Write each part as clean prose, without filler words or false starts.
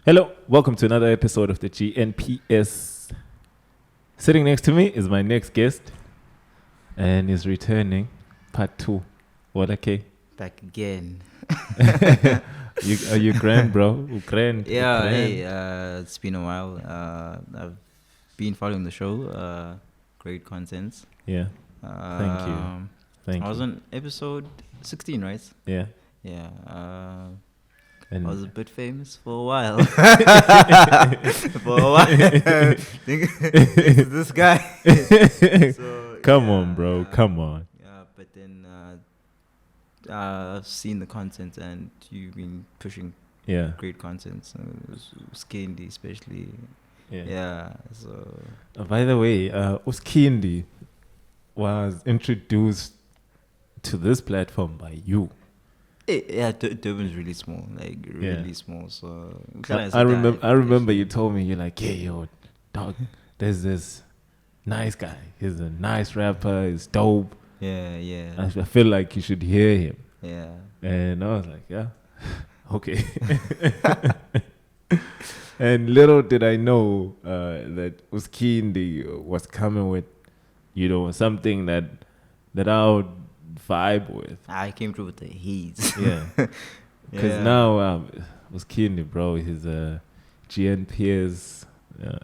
Hello, welcome to another episode of the GNPS. Sitting next to me is my next guest, and is returning, part 2. What okay? Back again. Are you grand, bro? Grand. Yeah, grand. hey, it's been a while. I've been following the show. Great content. Yeah. Thank you. Thank I was you. on episode 16, right? Yeah. Yeah. And I was a bit famous for a while. For a while. This guy. So, come on, bro. Come on. Yeah, but then I've seen the content and you've been pushing Yeah. great content. So Skindi especially. Yeah. Yeah. So By the way, Uskindi was introduced to this platform by you. yeah, Turban is really small, like really small. So I remember you told me, you're like, hey, yo, dog, there's this nice guy. He's a nice rapper. He's dope. Yeah. I feel like you should hear him. Yeah. And I was like, yeah, okay. And little did I know that Uskindi was coming with, something that I would vibe with. I came through with the heat. Yeah. Because now Uskindi, bro, he's a GNPS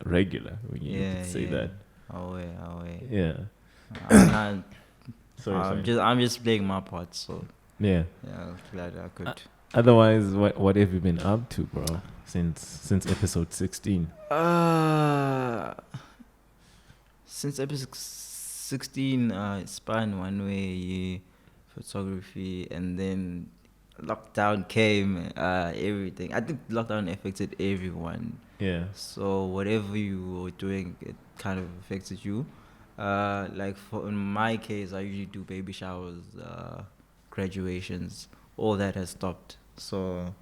regular. When you can say that. Oh wait. Yeah. I'm just playing my part. So Yeah. I'm glad I could. Otherwise, what have you been up to, bro? Since episode 16. Since episode 16, span one way photography, and then lockdown came. Everything. I think lockdown affected everyone. Yeah. So whatever you were doing, it kind of affected you. Like in my case, I usually do baby showers, graduations. All that has stopped. So,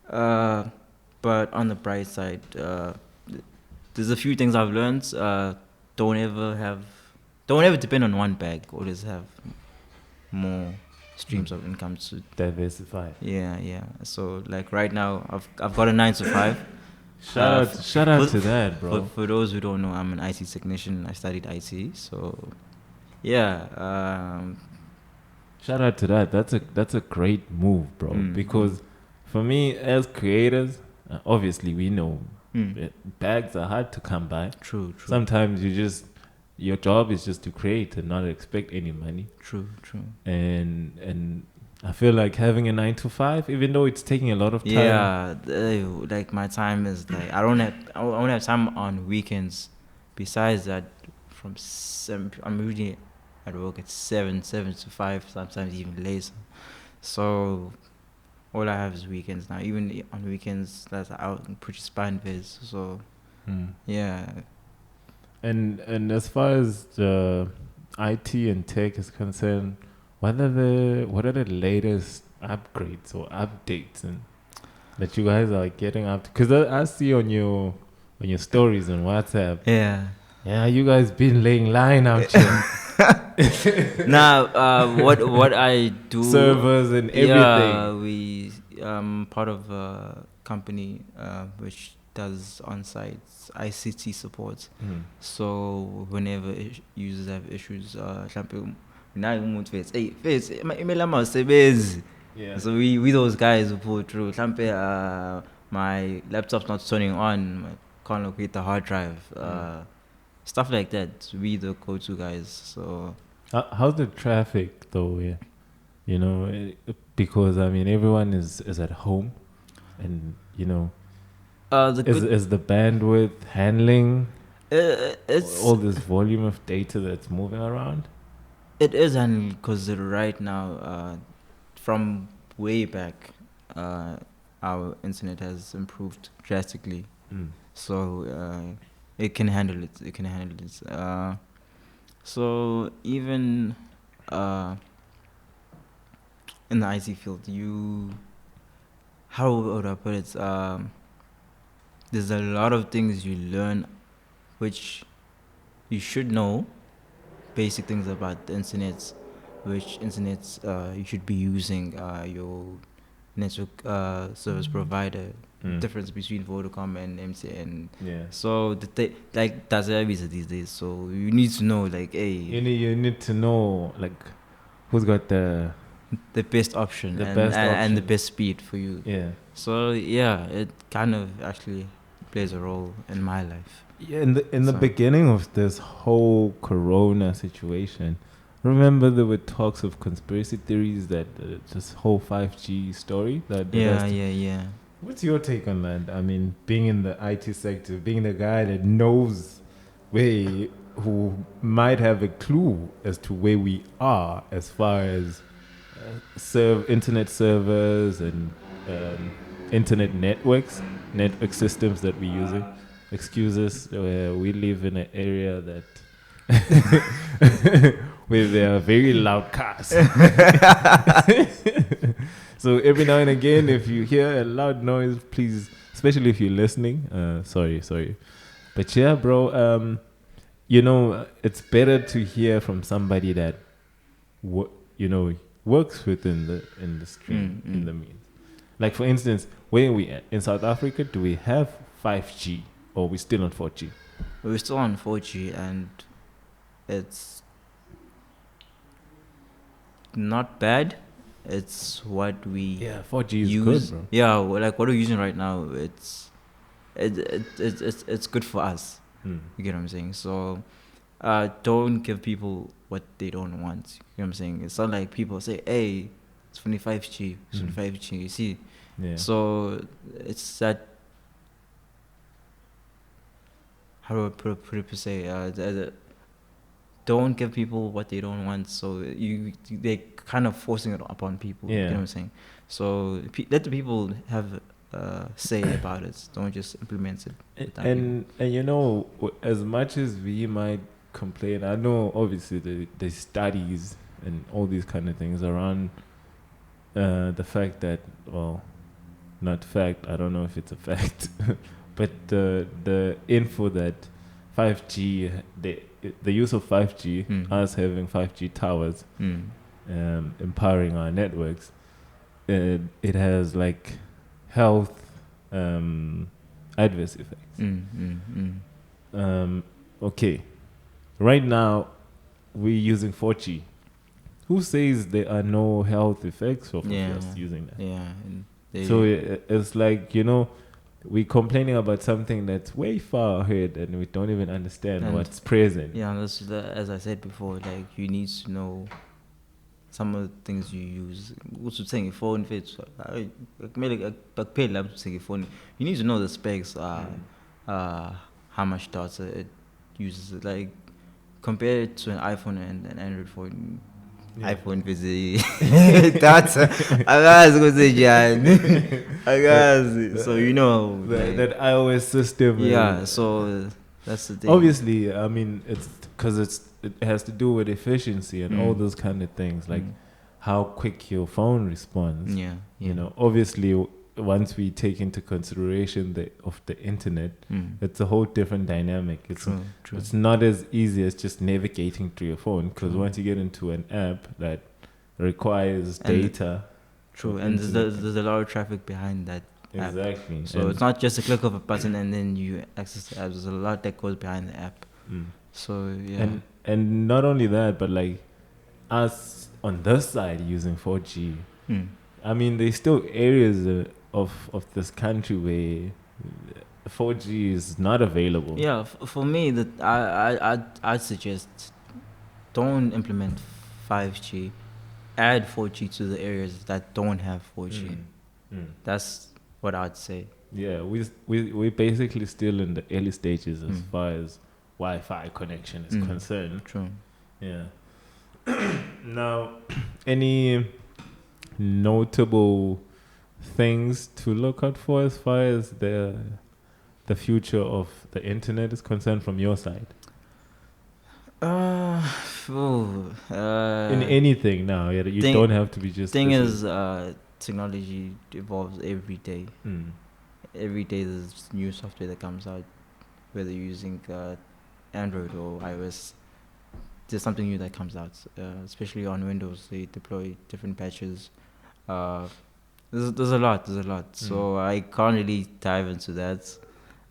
but on the bright side, there's a few things I've learned. Don't ever depend on one bag. Always have more streams of income to Diversify. Yeah. So like right now, I've got a 9 to 5. Shout out to that, bro. For those who don't know, I'm an IT technician. I studied IT. So, yeah. Shout out to that. That's a great move, bro. Because for me, as creators, obviously we know bags are hard to come by. True. Sometimes your job is just to create and not expect any money. True. And I feel like having a 9 to 5, even though it's taking a lot of time. Yeah, like my time is like I only have time on weekends. Besides that, from 7, I'm usually at work at 7 to 5, sometimes even later. So all I have is weekends now. Even on weekends, that's out and pretty span viz. So yeah. And as far as the IT and tech is concerned, what are the latest upgrades or updates that you guys are getting up to? Because I see on your stories on WhatsApp. Yeah, you guys been laying line out here. Now, what I do, servers and everything. Yeah, we part of a company which does on-site ICT support. So whenever users have issues, so we those guys who pull through. My laptop's not turning on, can't locate the hard drive. Stuff like that. We the go-to guys. So how's the traffic though? Yeah, because I mean everyone is at home, and is the bandwidth handling it's all this volume of data that's moving around? It is, and because right now, from way back, our internet has improved drastically. So it can handle it. So even in the IT field, how would I put it? There's a lot of things you learn, which you should know. Basic things about the internet, which internets you should be using your network service provider difference between Vodacom and MTN. Yeah. So like that's a visa these days. So you need to know like, hey, You need to know like who's got the best option The and, best and the option. best speed for you. yeah. So yeah, it kind of actually plays a role in my life. Yeah, in the So- beginning of this whole Corona situation, remember there were talks of conspiracy theories that this whole 5G story that Yeah. What's your take on that? I mean, being in the IT sector, being the guy that knows who might have a clue as to where we are as far as internet servers and internet network systems that we're using. Excuse us, we live in an area that where there are very loud cars. So every now and again, if you hear a loud noise, please, especially if you're listening, sorry. But yeah, bro, it's better to hear from somebody that, works within the industry in the means. Like for instance, where are we at? In South Africa, do we have 5G or are we still on 4G? We're still on 4G and it's not bad. It's what we 4G is use. good, bro. Yeah, like what we're using right now, it's good for us. You get what I'm saying? So don't give people what they don't want. You know what I'm saying? It's not like people say, hey, it's 25G, it's 25G, you see? Yeah. So it's that, how do I put it per se? Don't give people what they don't want. So they're kind of forcing it upon people. You know what I'm saying? So let the people have say about it. Don't just implement it. And as much as we might complain, I know obviously the studies and all these kind of things around the fact that, well, not fact, I don't know if it's a fact, but the info that 5G, the use of 5G, us having 5G towers, empowering our networks, it has like health adverse effects. Okay, right now we're using 4G. Who says there are no health effects of us using that? Yeah. So it's like, we're complaining about something that's way far ahead and we don't even understand what's present. Yeah, as I said before, like you need to know some of the things you use. Also saying phone fits. You need to know the specs, how much data it uses. Like compare it to an iPhone and an Android phone. iPhone busy data. So that iOS system. Yeah, so that's the thing. Obviously, I mean, it's because it has to do with efficiency and all those kind of things, like how quick your phone responds. Yeah. Obviously, once we take into consideration the internet, it's a whole different dynamic. True. It's not as easy as just navigating through your phone, because once you get into an app that requires data. True, and there's a lot of traffic behind that app. Exactly. So it's not just a click of a button and then you access the app. There's a lot that goes behind the app. So yeah. And not only that, but like us on this side using 4G. I mean, there's still areas of this country where 4G is not available. Yeah, for me, that I'd suggest don't implement 5G. Add 4G to the areas that don't have 4G. That's what I'd say. Yeah, we're basically still in the early stages as far as Wi-Fi connection is concerned. True. Yeah. Now, any notable things to look out for as far as the future of the internet is concerned from your side? In anything now, you don't have to be just. Thing is, technology evolves every day. Every day there's new software that comes out, whether you're using Android or iOS. There's something new that comes out, especially on Windows. They deploy different patches. There's a lot. So I can't really dive into that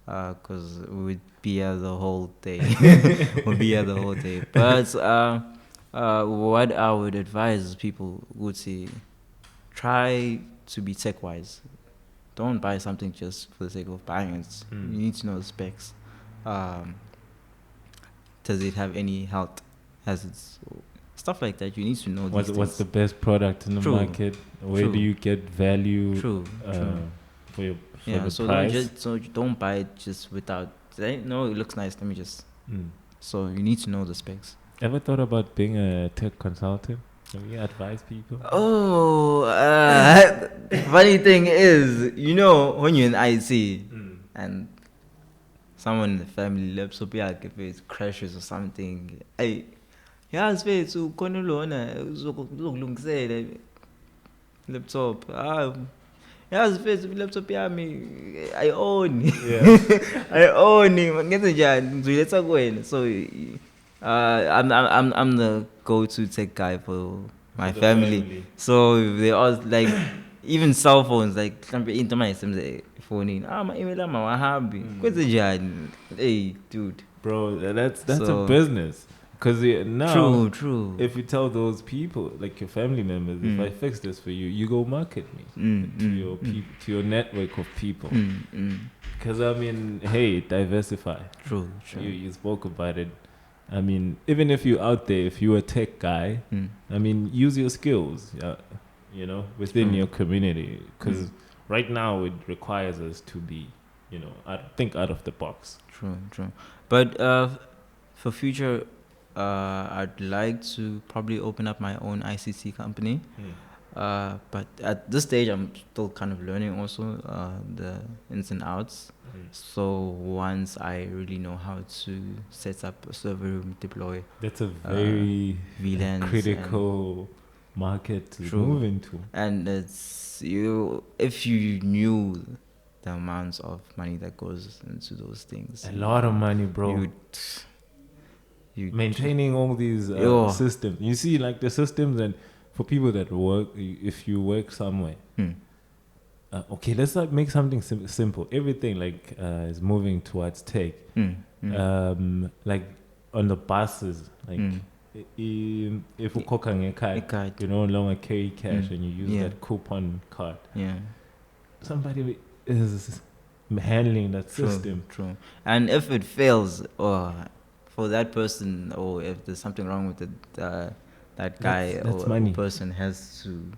because we would be here the whole day. We'll be here the whole day. But what I would advise people would say, try to be tech wise. Don't buy something just for the sake of buying it. You need to know the specs. Does it have any health hazards? Stuff like that. You need to know these What's things. the best product in the market? Where do you get value for the so price? Don't buy it just without. No, it looks nice. Let me just. So you need to know the specs. Ever thought about being a tech consultant? Can you advise people? Oh, funny thing is, when you're in IT and someone in the family laptop if it crashes or something, hey, yazi fethu khona lona uzokulungisela laptop. Yazi fethu laptop yami I own. I own ngenze njani ngizoyiletha kuwena. So I'm the go-to tech guy for my family. So they all like even cell phones, like into my phone my email wahambi kwenze njani. Hey dude, bro, that's a business. Because now, true. If you tell those people, like your family members, if I fix this for you, you go market me to your network of people. Because I mean, hey, diversify. True. You spoke about it. I mean, even if you're out there, if you're a tech guy, I mean, use your skills, within your community. Because right now it requires us to be, think out of the box. True. But for future, I'd like to probably open up my own ICT company. But at this stage, I'm still kind of learning also the ins and outs. So once I really know how to set up a server room, deploy. That's a very VLANs critical market to move into. And it's if you knew the amounts of money that goes into those things. A lot of money, bro. Maintaining all these systems. You see, like the systems, and for people that work, if you work somewhere, okay, let's not make something simple. Everything is moving towards tech. Like on the buses, like if you no longer carry cash and you use that coupon card. Somebody is handling that system. True. And if it fails, or for that person, or if there's something wrong with that guy that's or money. Person has to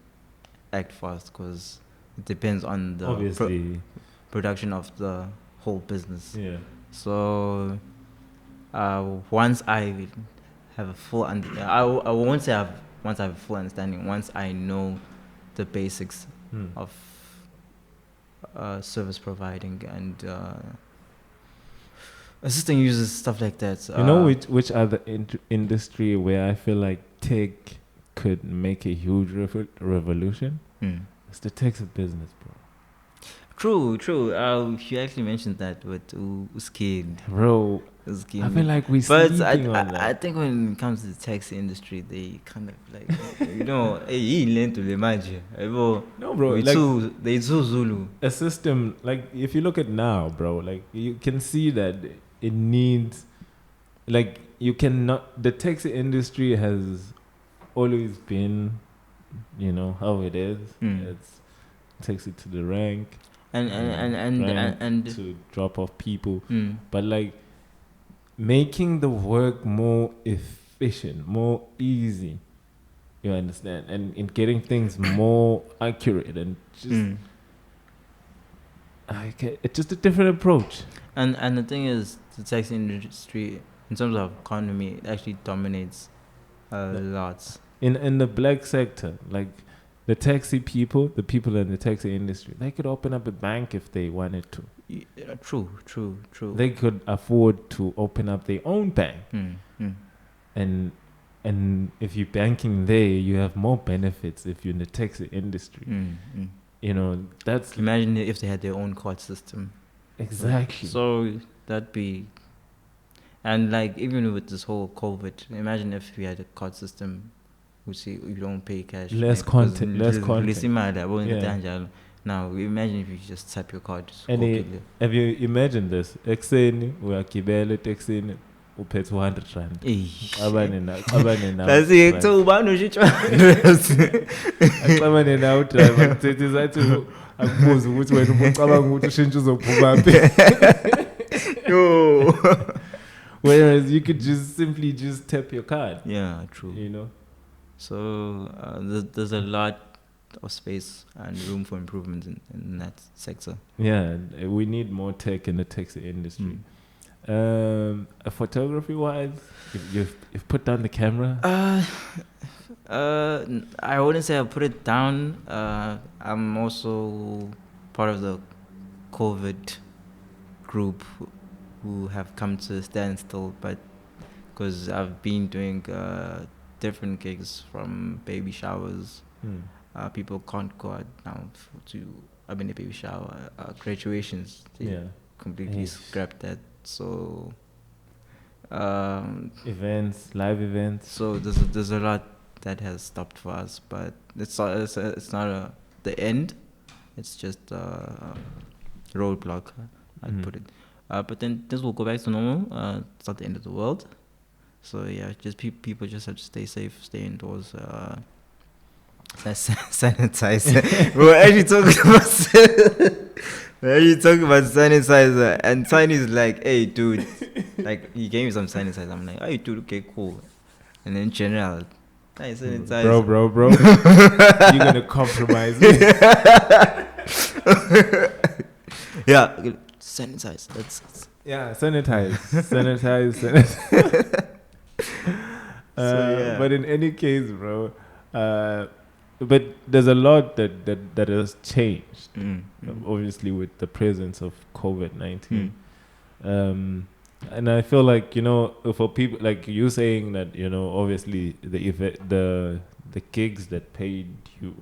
act fast because it depends on the production of the whole business. So once I have a full I won't say once I have a full understanding, once I know the basics of service providing and assisting users, stuff like that. Which other industry where I feel like tech could make a huge revolution? It's the tech business, bro. True. You actually mentioned that with Uskid. Bro, I feel like we sleeping on that. I think when it comes to the taxi industry, they kind of like, he learned to imagine. No, bro, they too Zulu. A system, like, if you look at now, bro, like, you can see that it needs, like, you cannot, the taxi industry has always been, how it is. It takes it to the rank. And to drop off people. But, like, making the work more efficient, more easy, you understand, and getting things more accurate and just it's just a different approach. And the thing is, the taxi industry in terms of economy, it actually dominates a lot. In the black sector, like the taxi people, the people in the taxi industry, they could open up a bank if they wanted to. True. They could afford to open up their own bank. And if you're banking there, you have more benefits if you're in the taxi industry. That's... Imagine if they had their own card system. Exactly. So that'd be... And like, even with this whole COVID, imagine if we had a card system you don't pay cash. Less content. Yeah. Now imagine if you just tap your card. And have you imagined this? Exeni uyagibela taxini uphethe 100 rand. Abane na. That's it. So ubani ushitsho. Axabane na udriver kuthethi sathi akubuza ukuthi wena ubucabanga ukuthi ushintshe uzophuma phi. Yo. Whereas you could simply tap your card. Yeah, true. You know. So there's a lot of space and room for improvement in that sector. Yeah, we need more tech in the taxi industry. Photography wise, you've put down the camera. I wouldn't say I put it down. I'm also part of the COVID group who have come to a standstill, but because I've been doing different gigs, from baby showers. People can't go out now I've been a baby shower, graduations. Completely scrapped that. So events, live events. So there's a lot that has stopped for us, but it's not the end. It's just a roadblock, I'd put it. But then this will go back to normal. It's not the end of the world. So yeah, just people just have to stay safe, stay indoors. Sanitizer. We're actually talking about sanitizer, and Tiny is like, "Hey, dude," like he gave me some sanitizer. I'm like, "Hey, dude, okay, cool." And in general, hey, sanitizer. Bro, you're gonna compromise me. Yeah, sanitize. Sanitize. But in any case, bro. But there's a lot that has changed, obviously, with the presence of COVID-19. And I feel like, for people like you saying that, obviously the gigs that paid you,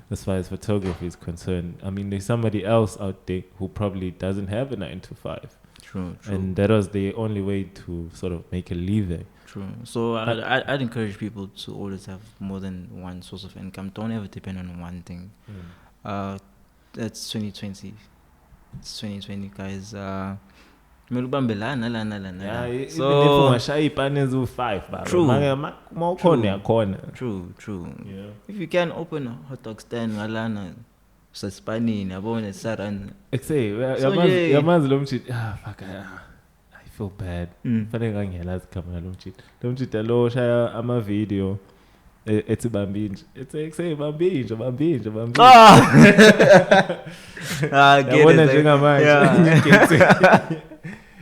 as far as photography is concerned, I mean, there's somebody else out there who probably doesn't have a 9 to 5. True. And that was the only way to sort of make a living. True. So I'd encourage people to always have more than one source of income. Don't ever depend on one thing. That's 2020. It's 2020, guys. True. Yeah. If you can open a hot dog stand, I feel bad. Lo shaya ama video. It's bambinj. It's like say bambinj.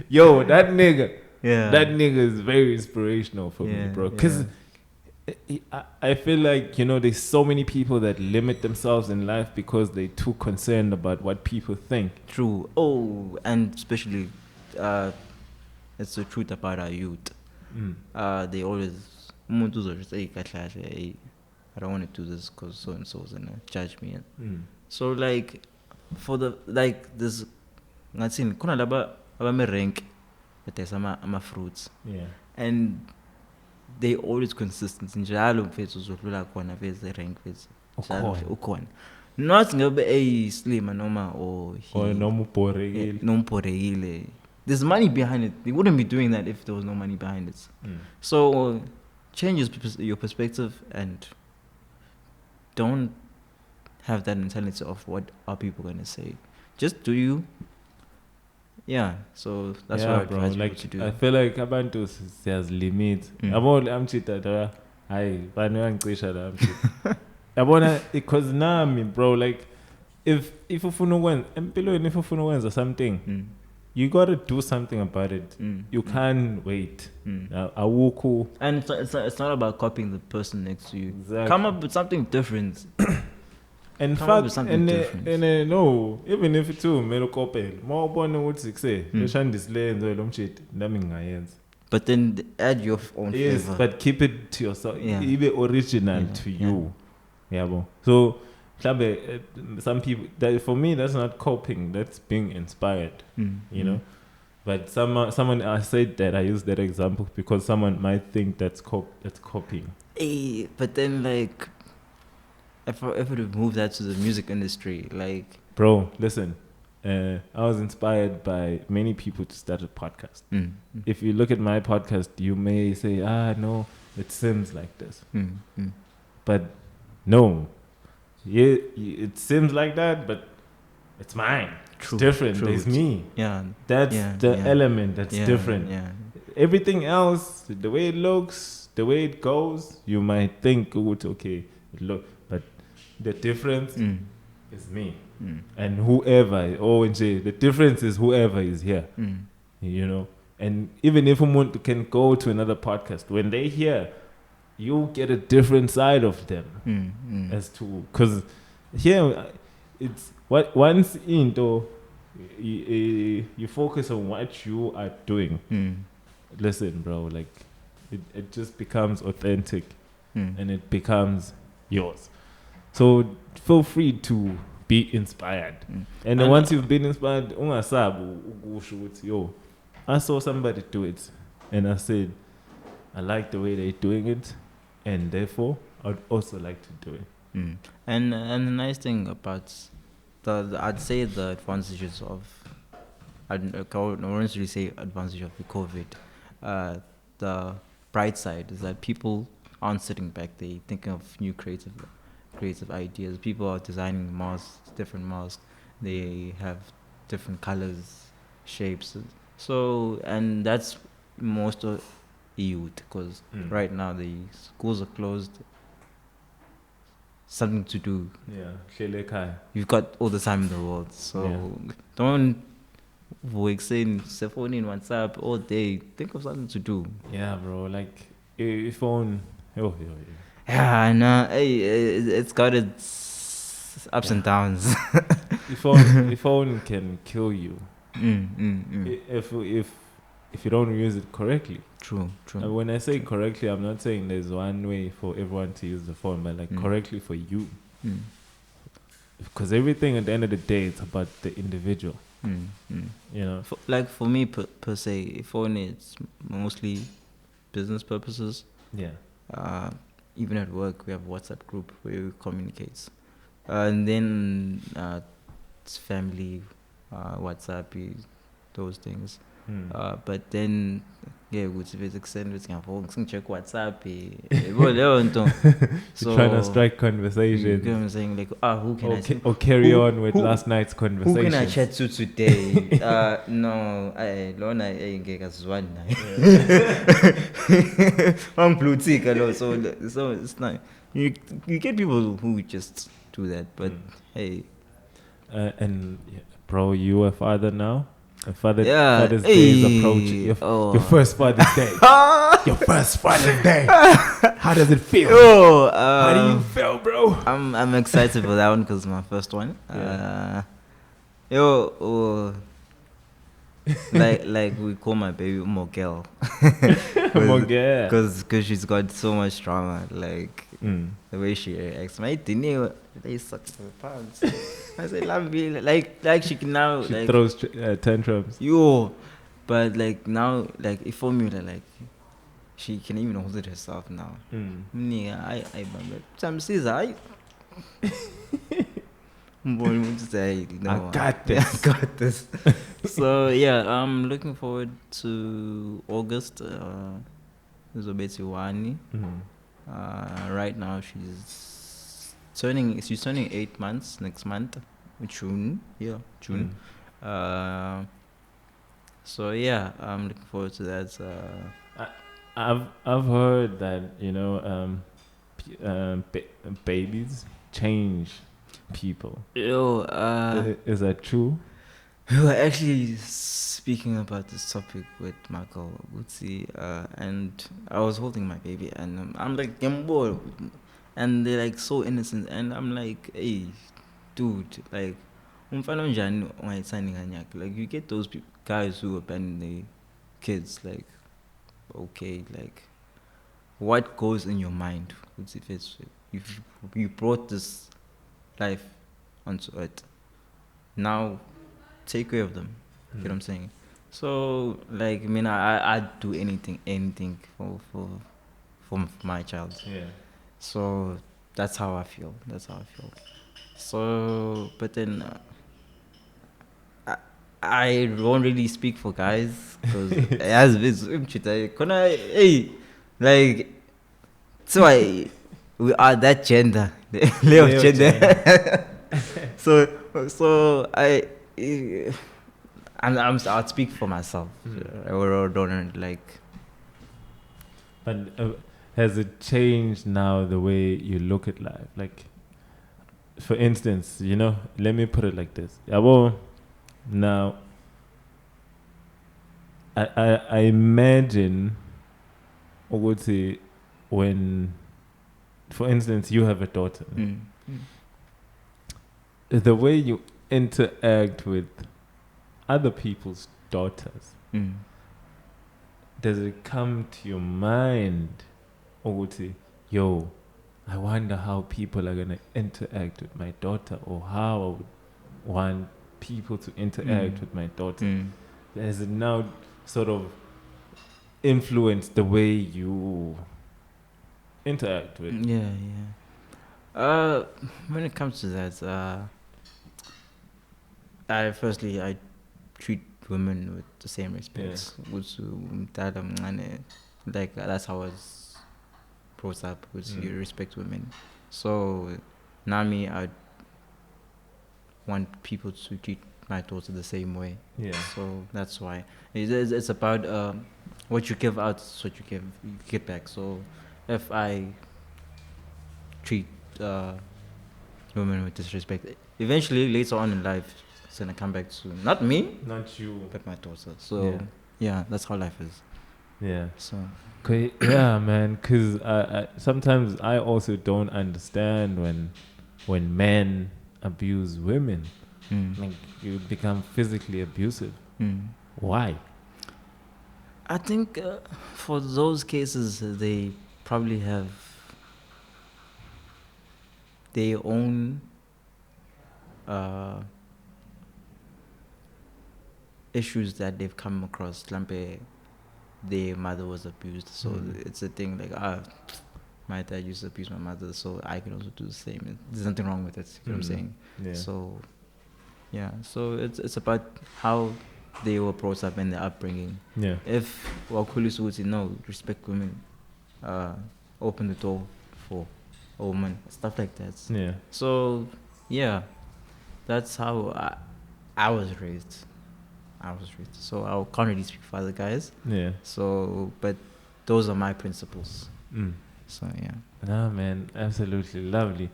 Yo, that nigga. Yeah. That nigga is very inspirational for me, bro. Because I feel like, there's so many people that limit themselves in life because they're too concerned about what people think. True. Oh, and especially it's the truth about our youth. They always say, I don't want to do this because so and so's gonna judge me. So like for this ngathini khona laba abame rank bethe ama fruits. Yeah. And they always consistent. Njalo mfethu uzodlula khona veze rank veze. Ukhona. Not ngobe slim noma or noma ubhorekile. There's money behind it. They wouldn't be doing that if there was no money behind it. So change your perspective and don't have that mentality of what are people going to say. Just do you. Yeah, so that's what I advise people to do. I feel like abantu there's limits. I'm cheated. Yabona because nami bro, like if ufuna ukwenza empilweni, if ufuna ukwenza something, you got to do something about it. You can't wait. Awuku. And it's not about copying the person next to you. Exactly. Come up with something different. In fact, no, even if it's too melokopel, more bona ukuthi say leshandisle enzo lo mshit nami ngingayenza. But then add your own flavor. Yes, but keep it to yourself. Be original to you. Yeah, so some people, for me, that's not coping. That's being inspired. You know. But someone I said that I used that example because someone might think that's copying. But then like, if I would move that to the music industry, like, Bro, listen. I was inspired by many people to start a podcast. If you look at my podcast, you may say, no, it seems like this. But no, it seems like that, but it's mine. True, it's different. true. There's me. Yeah. That's the element that's different. Yeah. Everything else, the way it looks, the way it goes, you might think, okay, but the difference is me. And whoever, the difference is whoever is here, you know. And even if someone can go to another podcast, when they hear, you get a different side of them as to, because here it's what once into you focus on what you are doing. Listen, bro, like it just becomes authentic and it becomes yours. So feel free to be inspired. And then once you've been inspired, I saw somebody do it and I said, I like the way they're doing it, and therefore I'd also like to do it. And the nice thing about I'd say the advantages of, I won't really say advantage of the COVID. The bright side is that people aren't sitting back, they thinking of new creative ideas. People are designing masks, different masks. They have different colors, shapes. So, and that's most of youth, because right now the schools are closed. Something to do. Yeah, you've got all the time in the world. So don't wake saying phone in WhatsApp all day. Think of something to do. Yeah, bro. Like if phone. Yeah, I know. Hey, it's got its ups and downs. Your phone can kill you. If you don't use it correctly. True. And when I say correctly, I'm not saying there's one way for everyone to use the phone, but like correctly for you. Because everything at the end of the day, it's about the individual. You know, for me per se, phone is mostly business purposes. Yeah. Even at work, we have a WhatsApp group where we communicate, and then it's family, WhatsApp, those things. But then ukuthi bese kuseni bethi ngiyavonga singicheck WhatsApp yebo leyo nto. So trying to strike conversation. You know what I'm saying, like who can I or carry on with last night's conversation. Who can I chat to today? No, lona ngeke asizwani naye. I'm blue tick alone, so it's not. You get people who just do that, but hey. And bro, you a father now? Father's Day is approaching. Your first Father's Day. Your first Father's Day. How does it feel? How do you feel, bro? I'm excited for that one because it's my first one. Like we call my baby Mogel. Because she's got so much drama. Like the way she acts. My dinner, they suck my pants. I said, love me. Like she can now. She like, throws tantrums. But like now, like if formula, like she can even hold it herself now. I some Caesar. I got this. So yeah, I'm looking forward to August. Zobetiwani. Right now she's turning 8 months next month. June. So yeah, I'm looking forward to that. I've heard that babies change people. Is that true? We were actually speaking about this topic with Michael Gutsi, and I was holding my baby, and I'm like, Gambo, and they're like so innocent, and I'm like, hey, dude, like, like you get those guys who abandon their kids, like, okay, like, what goes in your mind? If you brought this life onto earth, now take care of them. You know what I'm saying? So, like, I mean, I'd do anything for my child. Yeah. So that's how I feel. So, but then I don't really speak for guys because as like so we are that gender, the layer of gender. so I'll speak for myself. I don't like. But has it changed now the way you look at life? Like, for instance, let me put it like this. Now, I imagine, or would say, when, for instance, you have a daughter, the way you interact with other people's daughters, does it come to your mind, or would say, yo, I wonder how people are going to interact with my daughter, or how I would want people to interact with my daughter? Has it now sort of influenced the way you interact with? When it comes to that, I treat women with the same respect. Like that's how I was brought up. You respect women. So now I want people to treat my daughter the same way. So that's why it's about what you give out is what you get back. So if I treat women with disrespect, eventually later on in life it's gonna come back to not me, not you, but my daughter. So yeah, that's how life is. So yeah, man, because I sometimes I also don't understand when men abuse women. Like, you become physically abusive. Why? I think for those cases they probably have their own issues that they've come across. Their mother was abused, so it's a thing like my dad used to abuse my mother, so I can also do the same. There's nothing wrong with it. You know what I'm saying? So so it's about how they were brought up and their upbringing. If Wakuli would say no, respect women, open the door for a woman, stuff like that. So that's how I was raised. So I can't really speak for other guys. So, but those are my principles. So Nah, man, absolutely lovely.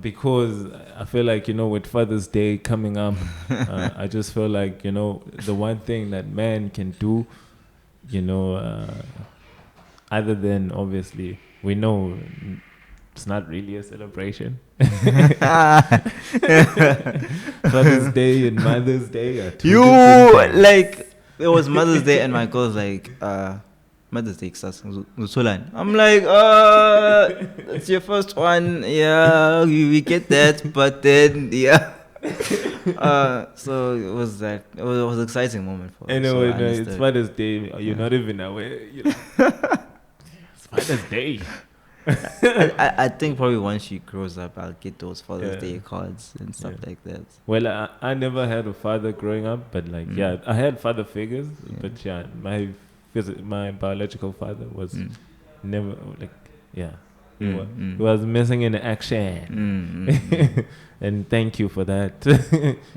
Because I feel like, with Father's Day coming up, I just feel like, the one thing that man can do, other than obviously, we know it's not really a celebration. Father's Day and Mother's Day are two different things. Like, it was Mother's Day and my girl's like, Mother's Day, I'm like, that's your first one. Yeah, we get that, but then so it was that. It was an exciting moment for us. Anyway, so it's Father's Day. You're not even aware. It's Father's Day. I think probably once she grows up, I'll get those Father's Day cards and stuff like that. Well, I never had a father growing up, but like, I had father figures, but my biological father was never like, he was missing in action. And thank you for that.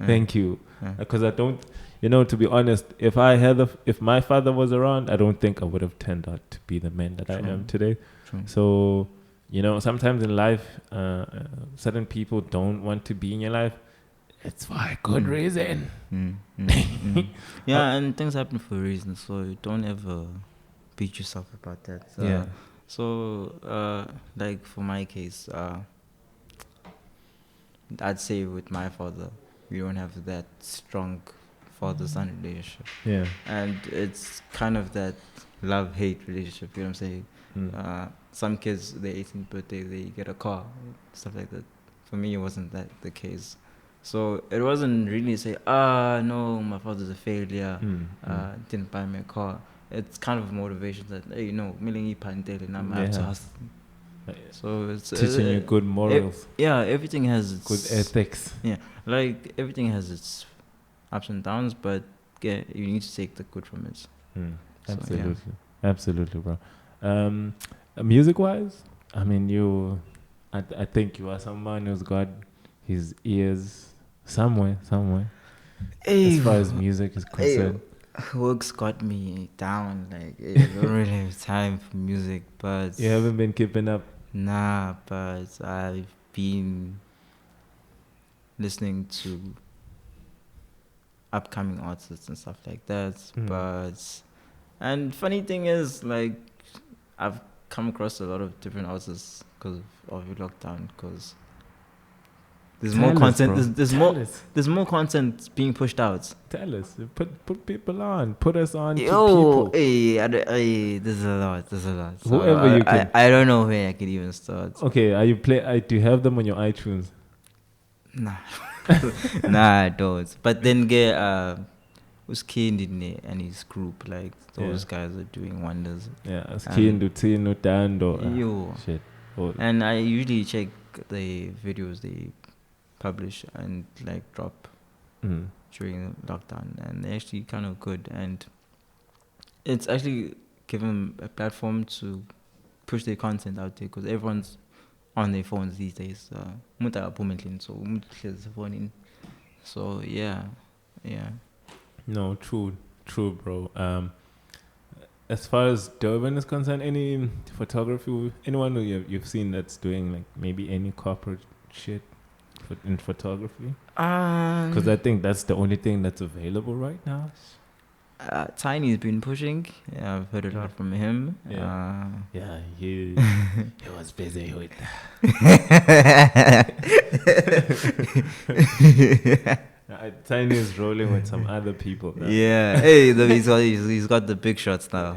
Thank you. Because I don't, to be honest, if my father was around, I don't think I would have turned out to be the man that I am today. So, sometimes in life, certain people don't want to be in your life. It's for a good reason. And things happen for a reason, so you don't ever beat yourself about that. So, like for my case, I'd say with my father, we don't have that strong father-son relationship. And it's kind of that love-hate relationship, you know what I'm saying? Some kids, their 18th birthday, they get a car, stuff like that. For me, it wasn't that the case. So it wasn't really say, no, my father's a failure, didn't buy me a car. it's kind of motivation that, hey, you know, milling pandel and I'm out to Yeah. hustle. So it's Teaching you good morals, yeah, everything has good its ethics. yeah, like everything has its ups and downs, but yeah, you need to take the good from it. So, Absolutely, absolutely, bro. Music wise, I mean, I think you are someone who's got his ears somewhere. As far as music is concerned. Work's got me down. Like, I don't really have time for music, but You haven't been keeping up. nah. But I've been listening to upcoming artists and stuff like that. And funny thing is, like, I've come across a lot of different artists because of lockdown. Because there's more content. There's more content being pushed out. Tell us. Put people on. Put us on to Yo, people. hey, there's a lot. So Whoever you can. I don't know where I could even start. Okay, do you have them on your iTunes? Nah. Nah, I don't. But then get was Kane and his group, like those guys are doing wonders. Yeah, Skin Dutino Dando. Yo. Shit. Oh. And I usually check the videos they publish and like drop during lockdown, and they're actually kind of good, and it's actually given a platform to push their content out there because everyone's on their phones these days. So yeah. No, true, bro. As far as Durban is concerned, any photography, anyone who you've seen that's doing like maybe any corporate shit in photography? Because I think that's the only thing that's available right now. Tiny's been pushing. Yeah, I've heard a lot from him. He was busy with Tiny is rolling with some other people now. Yeah, hey, he's got the big shots now.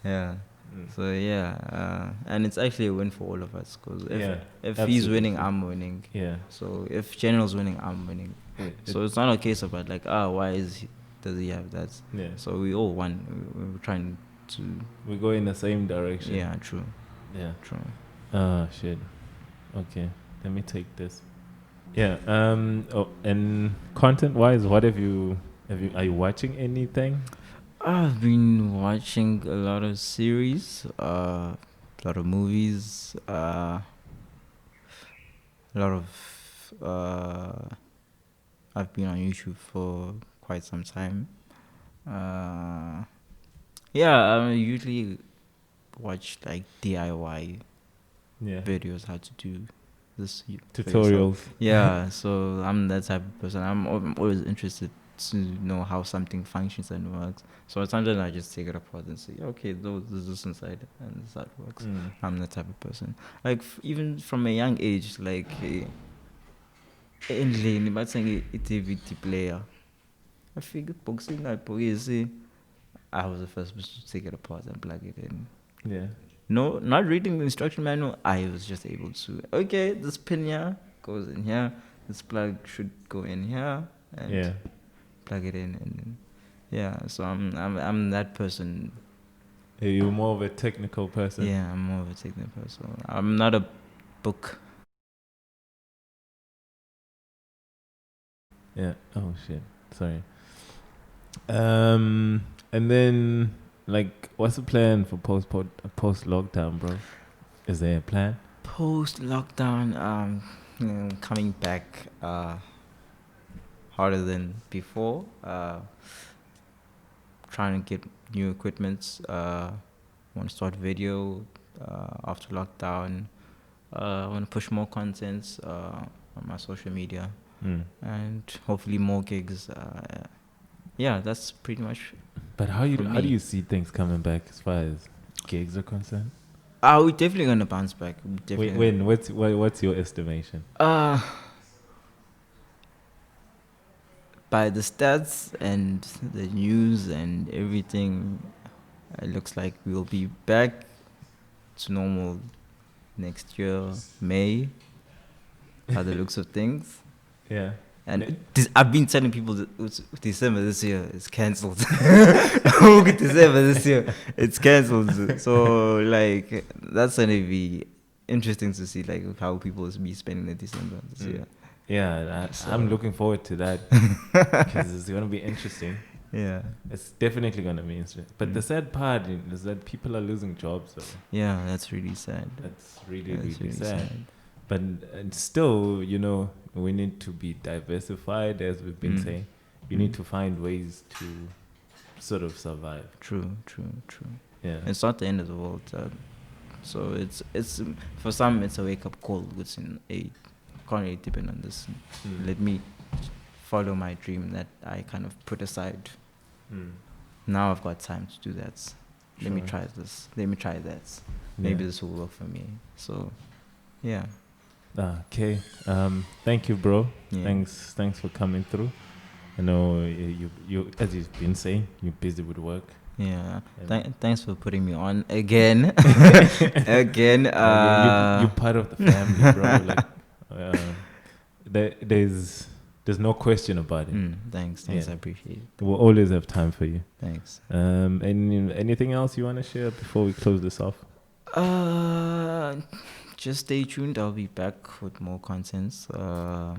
Yeah. So and it's actually a win for all of us because if he's winning, I'm winning. Yeah. So if General's winning, I'm winning. So it's not a case of like why does he have that? Yeah. So we all won. We're trying to. We go in the same direction. Yeah. True. Yeah. True. Shit. Okay. Let me take this. Yeah. And content-wise, what are you watching anything? I've been watching a lot of series, a lot of movies, a lot of. I've been on YouTube for quite some time. I usually watch like DIY videos, how to do this tutorials. Yeah, so I'm that type of person. I'm always interested to know how something functions and works. So sometimes I just take it apart and say, okay, there's this inside and this that works. I'm that type of person. Like even from a young age, like endlini bathi i-DVD player. I figured boxing that boy, I was the first person to take it apart and plug it in. Yeah. No, not reading the instruction manual. I was just able to. Okay, this pin here goes in here. This plug should go in here and plug it in, and then, so I'm that person. You're more of a technical person. Yeah, I'm more of a technical person. I'm not a book. Yeah. Oh shit. Sorry. And then like, what's the plan for post lockdown, bro? Is there a plan? Post lockdown, coming back harder than before. Trying to get new equipment. Want to start video after lockdown. Want to push more content on my social media, and hopefully more gigs. That's pretty much. But how do you see things coming back as far as gigs are concerned? We're definitely gonna bounce back. When? What's your estimation? By the stats and the news and everything, it looks like we'll be back to normal next year, May. By the looks of things. Yeah. And I've been telling people that December this year is cancelled. December this year, it's cancelled. So like that's gonna be interesting to see like how people will be spending the December this year. Yeah, I'm looking forward to that because it's gonna be interesting. Yeah, it's definitely gonna be interesting. But the sad part is that people are losing jobs. So yeah, that's really sad. That's really sad. But and still, we need to be diversified, as we've been saying. You need to find ways to sort of survive. True. Yeah, it's not the end of the world. So it's for some it's a wake up call. Which can't really depend on this. Let me follow my dream that I kind of put aside. Now I've got time to do that. Let me try this. Let me try that. Maybe this will work for me. So, yeah. Okay. Thank you, bro. Yeah. Thanks for coming through. I know you as you've been saying, you're busy with work. Yeah. Thanks for putting me on again. Again. You're part of the family, bro. Like, there's no question about it. Thanks. I appreciate it. We'll always have time for you. Thanks. Anything else you want to share before we close this off? Just stay tuned. I'll be back with more contents. Where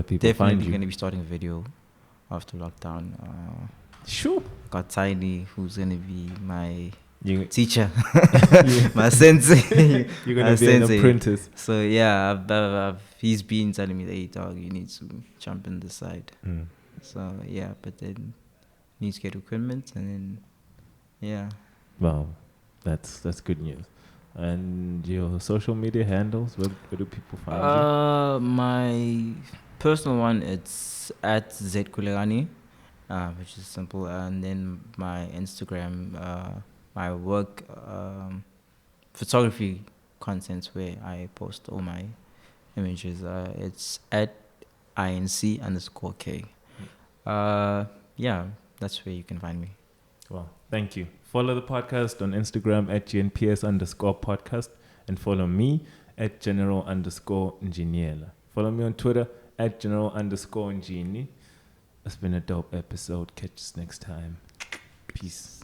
people find you. Definitely going to be starting a video after lockdown. Sure. Got Tiny, who's going to be my teacher, Yeah. my sensei. You're going to be an apprentice. So yeah, he's been telling me, hey dog, you need to jump in this side. So yeah, but then need to get equipment and then yeah. Wow, that's good news. And your social media handles, where do people find you? My personal one, it's at @Khulekani, which is simple, and then my Instagram, my work photography content where I post all my images. It's at @INC_K. Yeah, that's where you can find me. Well, thank you. Follow the podcast on Instagram at GNPS_podcast and follow me at General_Njiniela. Follow me on Twitter at General_Njini. It's been a dope episode. Catch us next time. Peace.